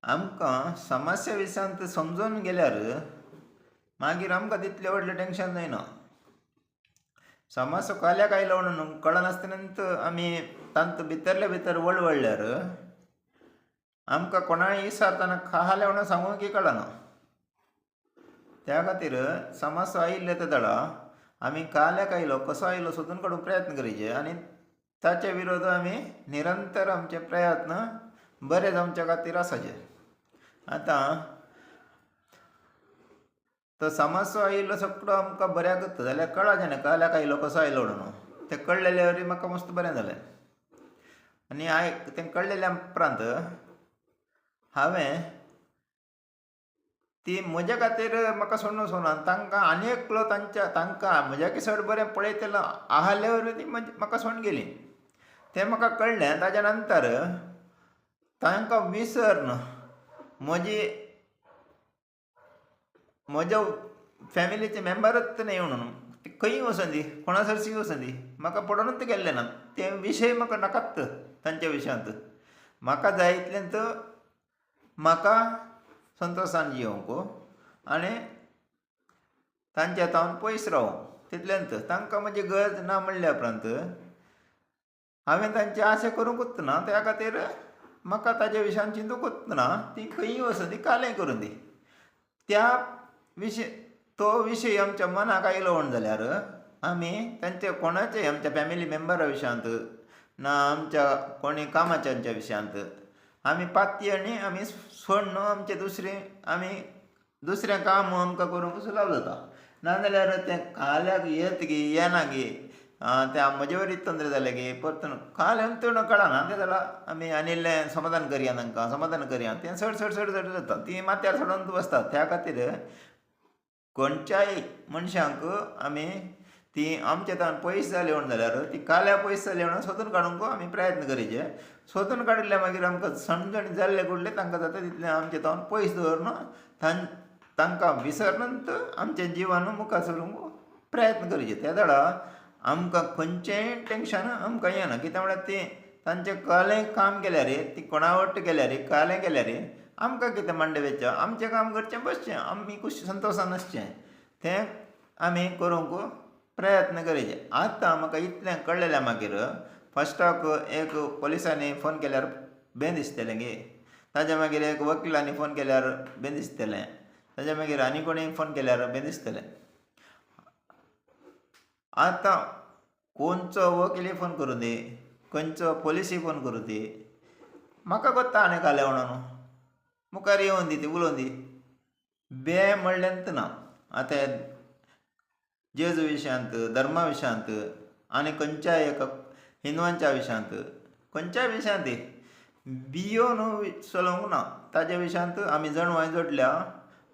आमकां समस्या विशयांत समजून गेल्यार मागीर आमकां तितलें व्हडलें टेन्शन जायना. समस्या कोल्याक आयलो म्हणून कळनासतनाच आमी तांत भितरले भितर वळवळ्ळ्यार आमकां कोणाय इसारतना खाले म्हणून सांगूंक कळना. त्या खातीर समस्या आयिल्ले ते दडा आमी काल्याक आयलो कसो आयलो सोदून काडूंक प्रयत्न करचे आनी ताचे विरोध आमी निरंतर आमचे प्रयत्न बरे जावचे खातीर आसाचे. आतां तो समस्या आयिल्लो सगळो आमकां बऱ्याक जाता जाल्यार कळचें न्ही काल्याक आयलो कसो आयलो म्हणून. तें कळलेले वरी म्हाका मस्त बरें जालें. आनी तें कळलेल्या उपरांत हांवें ती म्हजे खातीर म्हाका सोडून वचना तांकां आनी एकलो तांकां म्हज्या चड बरें पळयतलो आहाले वरी ती म्हाका सोडून गेली. तें म्हाका कळ्ळें ताच्या नंतर तांकां विसरन म्हज्या फॅमिलीचे मेंबरच न्ही म्हणून ती खंयी वचून दी कोणा सरसी वचून दी म्हाका पडोनूच गेल्ले ना. ते विशय म्हाका नाकात तांच्या विशयांत. म्हाका जाय इतल्यांत म्हाका संतोशान जियोंक आनी तांचे हातावन पयस रावंक तितल्यांत तांकां म्हजी गरज ना म्हणल्या उपरांत हांवें तांची आशा करूंकूच ना. त्या खातीर म्हाका ताच्या विशयान चिंतूंकूच ना. ती खंयी वचून दी कालें करून दी. तो विशय आमच्या मनाक आयलो म्हण जाल्यार आमी तांचे कोणाचेय आमच्या फॅमिली मेंबरा विशयांत ना आमच्या कोणी कामाच्यांच्या विशयांत आमी पातये आनी आमी सोडून आमचें दुसरें काम आमकां करूंक सुलाव जाता. नाजाल्यार तें काल्याक येत गे येना गे तें म्हजे वरीच तंद्र जालें गे परतून काल तें कळना तें जाल्यार आमी आनिल्लें समाधान करया तांकां समाधान करया तें चड चड चड चड जाता. ती माथ्यार सोडून बसता. त्या खातीर खंयच्याय मनशांक आमी ती आमचे तान पयस जाली म्हण जाल्यार ती काल्या पयस जाली म्हणून सोदून काडूंक आमी प्रयत्न करीचे. सोदून काडिल्ले मागीर आमकां समजण जाल्ले कुडले तांकां जाता तितलें आमचे तावन पयस दवरून तांकां विसरनच आमचें जिवन मुखार सरूंक प्रयत्न करीचे. त्या दडा आमकां खंयचेंय टेन्शन आमकां येना. कित्याक म्हळ्यार ती तांचें कालें काम केल्यार ती कोणावट केल्यार कालें केल्यार आमकां कितें मांडे वेचचें आमचें काम करचें बसचें आमी खुशी संतोशान आसचें तें आमी करूंक प्रयत्न करीचे. आतां म्हाका इतलें कळलेल्या मागीर फस्टाक एक पुलिसांनी फोन केल्यार बें दिसतलें गे. ताच्या मागीर एक वकिलांनी फोन केल्यार बें दिसतलें. ताच्या मागीर आनी कोणी फोन केल्यार बें दिसतलें. आतां खंयचो वकिली फोन करूं दी खंयचो पुलिसी फोन करूं दी म्हाका कोत्ता आनी कालें म्हणून मुखार येवं दी ती उलोवं दी बें म्हणलेंत ना. आतां जेज विशयांत धर्मा विशयांत आनी खंयच्याय एका हिंदवांच्या विशयांत खंयच्याय विशयांत भियोन चलोवंक ना. ताच्या विशयांत आमी जणवाय जोडल्या.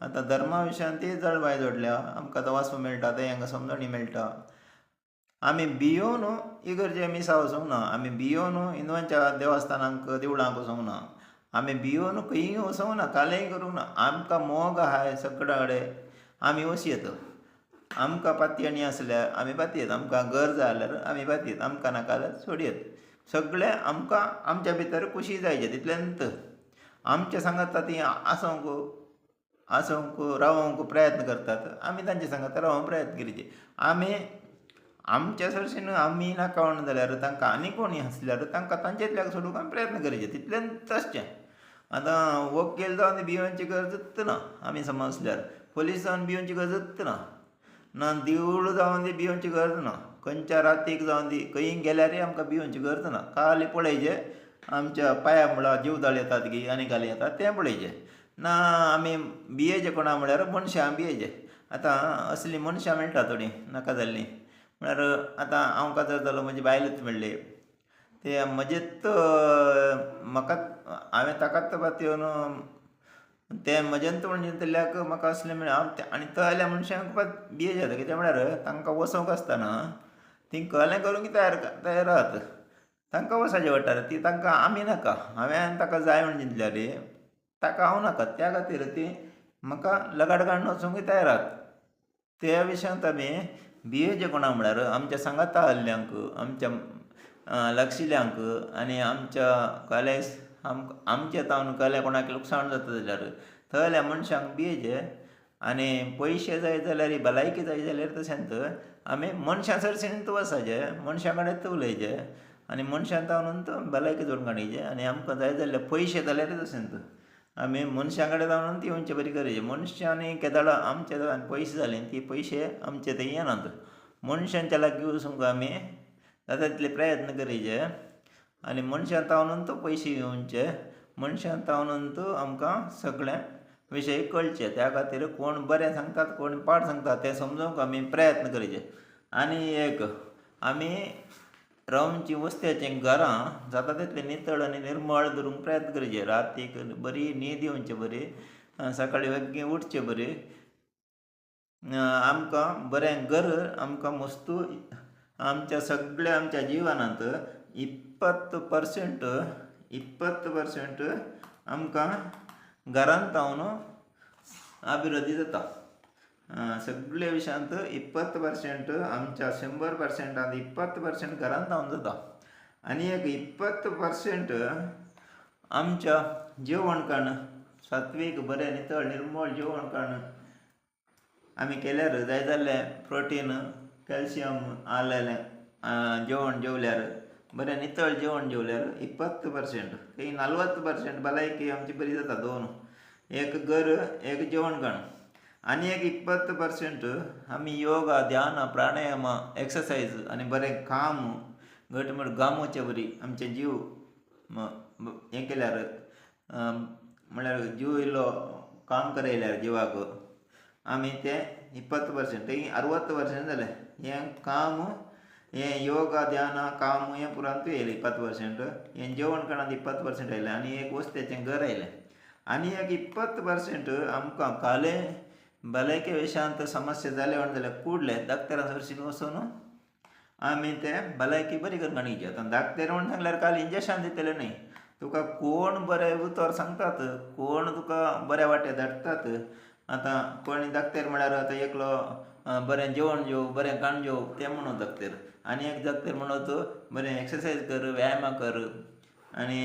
आतां धर्मा विशयांतय जळवाय जोडल्या. आमकां आतां वाचूंक मेळटा तें हांकां समजणी मेळटा. आमी भियोन इगर्जे मिसा वचूंक ना. आमी भियोन हिंदवांच्या देवस्थानांक देवळांक वचूंक ना. आमी भियोन खंयी वचूंक ना कालेंय करूंक ना. आमकां मोग आहाय सगळे कडेन आमी वचयत. आमकां पातयेणी आसल्यार आमी पातयेत. आमकां गरज जाल्यार आमी पातयेत. आमकां नाका जाल्यार सोडयत. सगळें आमकां आमच्या भितर खुशी जायचे तितल्यांत आमचे सांगात तीं आसूंक रावोंक प्रयत्न करतात. आमी तांचे सांगात रावोंक प्रयत्न करीचे. आमी आमच्या सरशीन आमी नाका म्हणून जाल्यार तांकां आनी कोणी आसल्यार तांकां तांचेतल्याक सोडूंक आमी प्रयत्न करचे तितल्यांत आसचें. आतां वकील जावन भियोवची गरजच ना. आमी समजल्यार पुलीस जावन भियोवची गरजच ना. ना देवूळ जावन दी भियोवची गरज ना. खंयच्या रातीक जावन दी खंयी गेल्यारय आमकां भियोवची गरज ना. खाली पळयचें आमच्या पांया मुळार जीवदाळ येतात गी आनी घाली येतात तें पळयचें. ना आमी भियेचे कोणा म्हळ्यार मनशां भियेचे. आतां असलीं मनशां मेळटा थोडीं नाका जाल्लीं म्हळ्यार आतां हांव काजर जालो म्हजी बायलूच मेळ्ळी ते म्हजेच म्हाकाच हांवें ताकाच पातयेवन तें म्हजेंत म्हणजे जाल्याक म्हाका असलें मेळ्ळें आनी तळ्या मनशांक भियेचे जाता. कित्याक म्हळ्यार तांकां वचोंक आसतना तीं कलें करूंक तयार आसात. तांकां वचचें पडटा. ती तांकां आमी नाका. हांवें ताका जाय म्हण चिंतल्यार ताका हांव नाका. त्या खातीर ती म्हाका लगाट काडून वचूंकय तयार आसात. त्या विशयांत आमी भियेचे कोणा म्हळ्यार आमच्या सांगाता आहल्ल्यांक आमच्या लागशिल्ल्यांक आनी आमच्या काले आमच्या तावन कसलें कोणाक लुकसाण जाता जाल्यार थंयल्या मनशांक भियेचे आनी पयशे जाय जाल्यार भलायकी जाय जाल्यार तशेंच आमी मनशां सरसीणीत वचाचे मनशां कडेन उलयचे आनी मनशां तावनूच भलायकी जोडून काडयचे आनी आमकां जाय जाल्यार पयशे जाल्यार तशेंच आमी मनशां कडेन जावन ती बरी करचे मनशांनी केदाळ आमचे पयशे जाले ती पयशे आमचे ते येनात मनशांच्या लागीं वचूंक आमी जाता तितले प्रयत्न करचे आनी मनशां तावनूच पयशे घेवचे मनशां तावनूच आमकां सगळे विशय कळचे त्या खातीर कोण बरें सांगतात कोण पाड सांगतात तें समजूंक आमी प्रयत्न करचे आनी एक आमी रावनची वस्त्याचीं घरां जाता तितलें नितळ आनी निर्मळ दवरूंक प्रयत्न करचे रातीक बरी न्हीद येवची बरी सकाळीं बेगीन उठचें बरी आमकां बरें घर आमकां मस्तू आमच्या सगळ्या आमच्या जिवनांत 20% आमकां घरांत रावन अभिवृद्धी जाता सगळ्या विशयांत 20% आमच्या 100%, 20% घरांत रावन जाता आनी एक 20% आमच्या जेवण खाण सात्वीक बरें नितळ निर्मळ जेवण खाण आमी केल्यार जाय जाल्लें प्रोटीन कॅल्शियम आलेलें जेवण जेवल्यार बरें नितळ जेवण जेवल्यार 20% काही 40% भलायकी आमची बरी जाता दोन एक घर एक जेवण खाण आनी एक 20% आमी योगा ध्यान प्राणायाम एक्सरसायज आनी बरें काम घटमूट घामोवचें बरी आमचे जीव हें केल्यार म्हळ्यार जीव इल्लो काम करयल्यार जिवाक आमी ते 20% ते 60% जालें हें काम हें योगा ध्यान काम हें पुरांतूय येयलें 20% हें जेवण खाणांत 20% आयलें आनी एक वस्त्याचें घर आयलें आनी एक 20% आमकां कालें भलायके विशयांत समस्या जाल्या जाल्यार कुडले दाक्तरां सरशीं वचून आमी ते भलायकी बरी करून हाडची आतां दाक्तर म्हण सांगल्यार काल इंजेक्शन दितलें न्ही तुका कोण बरें उतर सांगतात कोण तुका बऱ्या वाटेर धाडटात आतां कोणी दाक्तर म्हळ्यार आतां एकलो बरें जेवण जेव बरें खाण जेव तें म्हणून दाक्तर आनी एक दाक्तर म्हणत बरें एक्सरसायज कर व्यायाम कर आनी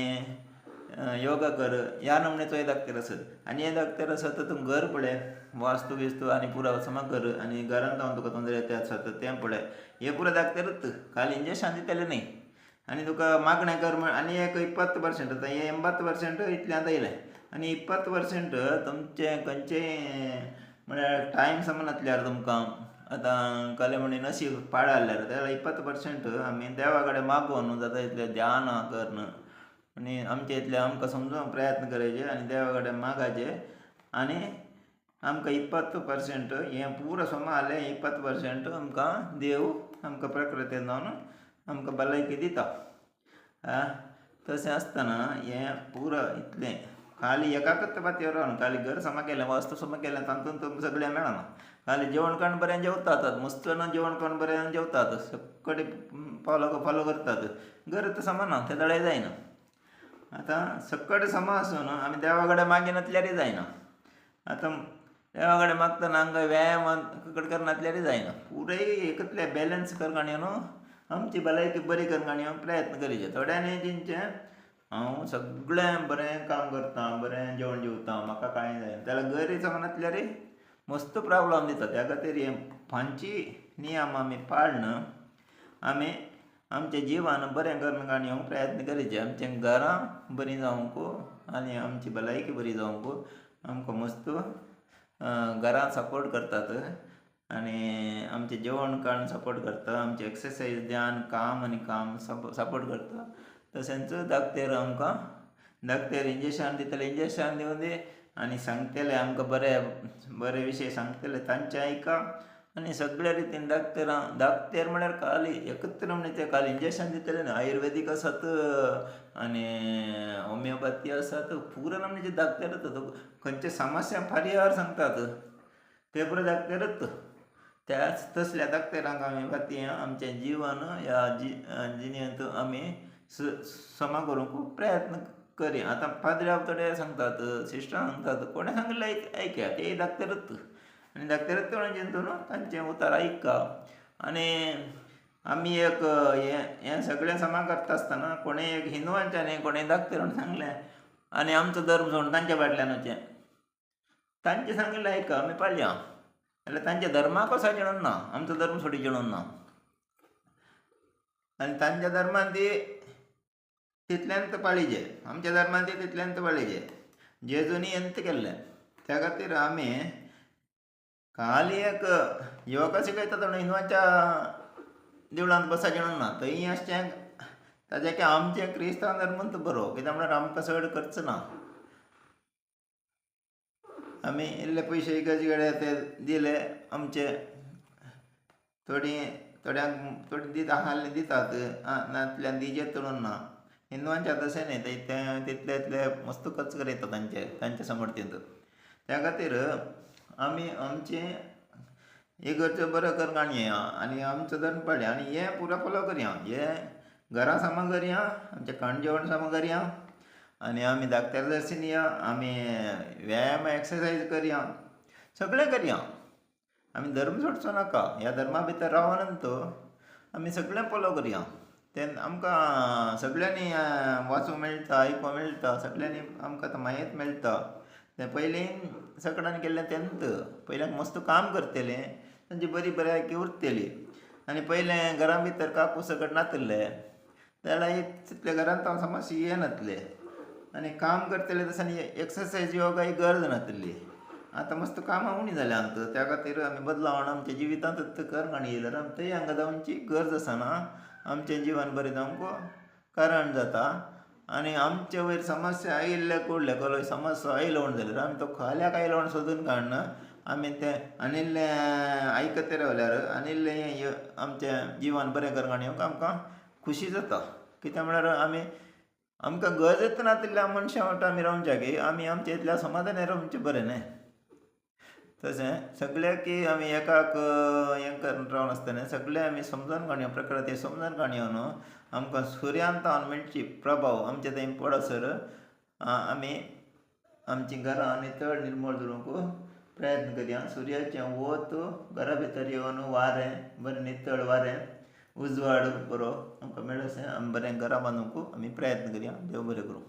योगा कर ह्या नमूनेचो एक दाक्तर आसत आनी हे दाक्तर आसत तूं घर पळय वास्तू बिस्तू आनी पुरो समा कर आनी घरांत रावन तुका तोंदरे येता आसत तें पळय हे पुरो दाक्तरूच काल इंजेक्शन दितलें न्ही आनी तुका मागणें कर म्हण आनी एक 20% आतां हे 80% इतल्यांत येयलें आनी 20% तुमचें खंयचेय म्हळ्यार टायम समज नासल्यार तुमकां आतां कले म्हणी नशीब पाड जाल्यार जाल्यार 20% आमी देवा कडेन मागून जाता तितलें ध्यान करन आनी आमचे इतले आमकां समजूंक प्रयत्न करचे आनी देवा कडेन मागचे आनी आमकां 20% हें पुरो समा जालें 20% आमकां देव आमकां प्रकृतीन जावन आमकां भलायकी दिता तशें आसतना हें पुरो इतलें खाली एकाकच बातयेर रावन खाली घर समा केलें वस्तू समा केलें तातूंत तुमकां सगळें मेळना खाली जेवण खाण बरें जेवतात मस्तन जेवण खाण बरें जेवतात सकट फॉलो करतात घर तर समा ना तें तळें जायना आतां सकट समा आसून आमी देवा कडेन मागिनातल्यारय जायना आतां देवा कडेन मागतना हांगा व्यायाम करनातल्यारय जायना पुरय एकतले बॅलन्स करगाणी न्हू आमची भलायकी बरी करगाणी प्रयत्न करचे थोड्यांनी जेंचें हांव सगळें बरें काम करता बरें जेवण जेवता म्हाका कांय जाय जाल्यार गरी समजनातल्यारय मस्त प्रॉब्लम दिता त्या खातीर हे फांची नियम आमी पाळन आमी आमचे जिवान बरें करून काडूंक प्रयत्न करचे आमचें घरां बरीं जावंक आनी आमची भलायकी बरी जावंक आमकां मस्त घरां सपोर्ट करतात आनी आमचें जेवण खाण सपोर्ट करता आमचें एक्सरसायज ध्यान काम आनी काम सपोर्ट करता तशेंच दाक्तर इंजेक्शन दितले इंजेक्शन दिवन दी आनी सांगतले आमकां बरे विशय सांगतले तांचे आयका आनी सगळ्या रितीन दाक्तर म्हळ्यार खाली एकच नमूनेचे खाली इंजेक्शन दितले न्ही आयुर्वेदीक आसात आनी होमिओपॅथी आसात पुरो नमूनेचे दाक्तरच खंयचे समस्या फारयार सांगतात ते पुरो दाक्तरच त्याच तसल्या दाक्तरांक आमी फातीं आमचें जिवन ह्या जिणेंत आमी समा करूंक प्रयत्न करी आतां पाद्री आवतडे सांगतात सिस्टर सांगतात कोणें सांगलें ऐकया ते दाक्तरच आनी दाक्तरच म्हणून चिंतून तांचें उतर आयका आनी आमी एक हें सगळें समा करता आसतना कोणें एक हिंदुवांच्यानी कोणें धाकटें रावन सांगलें आनी आमचो धर्म सोडून तांच्या फाटल्यान वचें. तांचें सांगिल्लें आयका आमी पाळया. जाल्यार तांच्या धर्माक कसो जिणून ना, आमचो धर्म सोडी जिणून ना. आनी तांच्या धर्मान ती तितल्यांत पाळिजे, आमच्या धर्मान ती तितल्यांत पाळिजे. जेजूनी अंत केल्लें. त्या खातीर आमी खाली एक योगा शिकयता तेन्ना हिंदुवांच्या देवळांत बसा जिणून ना. थंय आसचें ताजें की आमचें क्रिस्तांव धर्म तो बरो, कित्याक म्हळ्यार आमकां चड खर्च ना. आमी इल्ले पयशे इगर्जे कडेन ते दिले आमचे थोड्यांक थोडी दिता दितात नातल्यान दिजेत म्हणून ना. हिंदुवांच्या तशें न्ही, ते तितले मस्त खर्च करयता तांचे समर्थेंत. त्या खातीर आमी आमचें इगर्ज्यो बऱ्यो करून हाडया आनी आमचो धर्म पाळया आनी हें पुरो फॉलो करया. हें घरा सामान करया, आमचें खाण जेवण सामान करया आनी आमी धाकट्यार दर्शन या, आमी व्यायाम एक्सरसायज करया, सगळें करया. आमी धर्म सोडचो नाका. ह्या धर्मा भितर रावनंत आमी सगळें फॉलो करया. तेन्ना आमकां सगळ्यांनी वाचूंक मेळटा, आयकूंक मेळटा, सगळ्यांनी आमकां आतां माहीत मेळटा. तें पयलीं सकाळान केल्लें तेंत पयल्याक मस्त काम करतले, तांची बरी भलायकी उरतली. आनी पयलें घरा भितर काकू सकट नातले जाल्यार एक तितले घरांत हांव समस्या येनातले आनी काम करतले तसांनी एक्सरसायज योगा ही गरज नातली. आतां मस्त कामां उणी जाल्यांत. त्या खातीर आमी बदलावण आमच्या जिवितांत करून हाडली जाल्यार आमची हांगा जावची गरज आसना. आमचें जिवन बरें जावंक कारण जाता. आनी आमचे वयर समस्या आयिल्ले कुडले कसलोय समस्या आयलो म्हण जाल्यार आमी तो खाल्याक आयलो म्हण सोदून काडना. आमी तें आनिल्लें आयकते रावल्यार आनिल्लें आमचें जिवन बरें करून घेवंक आमकां खुशी जाता. कित्याक म्हळ्यार आमकां गरजेच नातिल्ल्या मनशां वांगडा आमी रावचे की आमी आमच्या इतल्या समाधानी रावचें बरें न्हय. तशें सगळ्याक की आमी एकाक हें करून रावनासतना सगळें आमी समजून काडया. प्रकृती समजून काडया न्हू. आमकां सुर्यांतान मेळची प्रभाव आमचे थंय पडसर आमी आमची घरां नितळ निर्मळ दवरूंक प्रयत्न करया. सुर्याचें वत घरा भितर येवन वारें बरें नितळ वारें उजवाड बरो आमकां मेळत आमी बरें घरा बांदूंक आमी प्रयत्न करया. देव बरें करूं.